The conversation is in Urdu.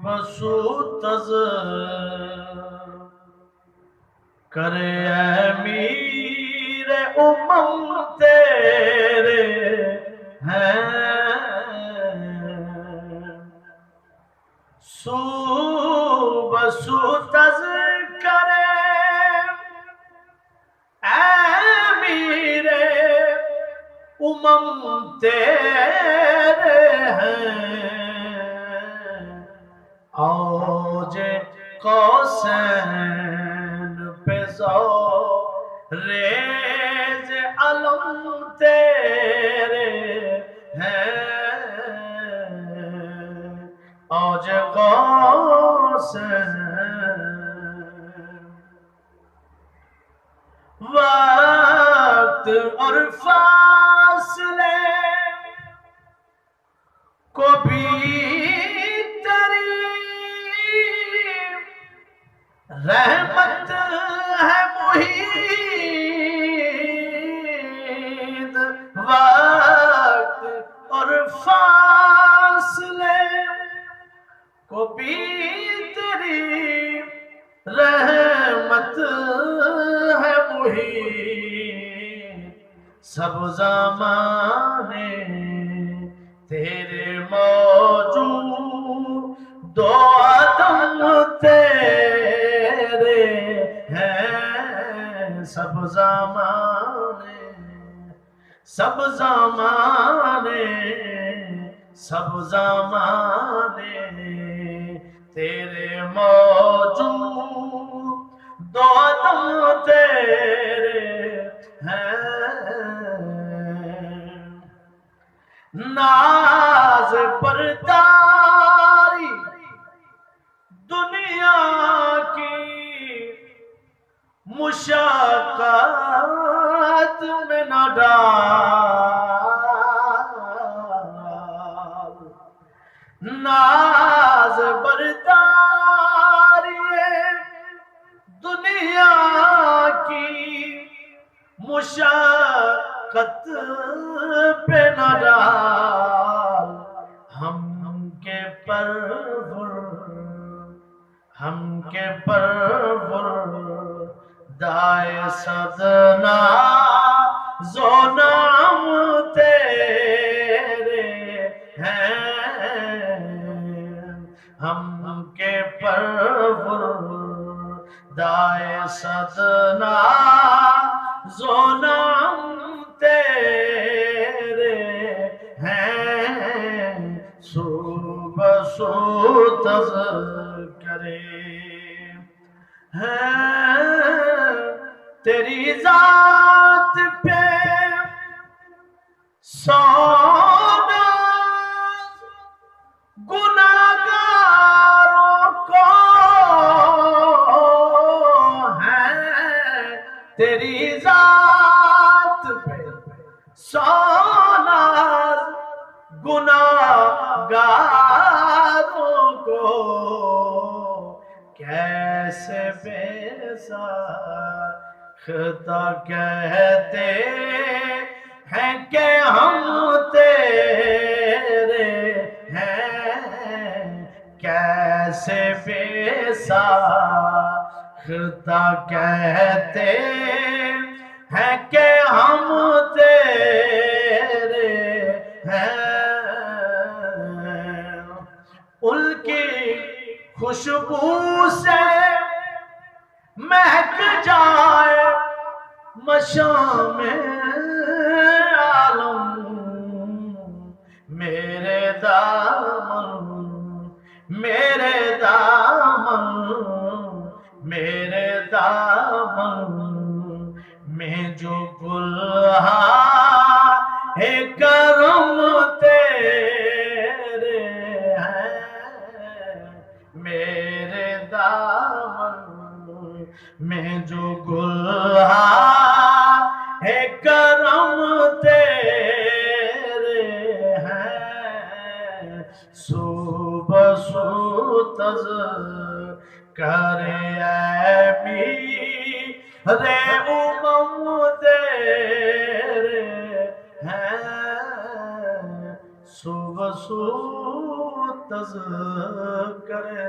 بسوتز کرے امیر تیرے ہیں بسوتز کرے امیر تیرے ہیں اوج قوسین پہ ریز علم تیرے ہیں اوج قوسین وقت اور فاصلے کو بھی رحمت ہے محیط وقت اور فاصلے کو بھی تیری رحمت ہے محیط سب زمانے تیرے موجود دو عدم تیرے ہیں سب زمانے تیرے موجود دو عدم تیرے ہیں ناز برداری دنیا کی مشقت میں نہ ڈال ناز برداری دنیا کی مشقت پہ نہ ڈال ہم کے پرور دائے صدنا زونام تیرے ہیں ہم کے پرور دائے صدنا زونام تیرے ہیں صبح سو تذکرے ہیں تیری ذات پہ سونا گناہگاروں کو ہے تیری ذات پہ سونا گناہگاروں کو کیسے بے ساختہ کہتے ہیں کہ ہم تیرے ہیں کیسے بے ساختہ کہتے ہیں کہ ہم تیرے ہیں ان کی خوشبو سے مہک جائے مشام عالم میرے دامن میں جو گلہا ہے کرم تیرے ہیں میرے دامن میں جو گلہا ہے کرم تیرے ہیں صبح سو تذکرے امیر رے امم تیرے ہیں صبح تذکرے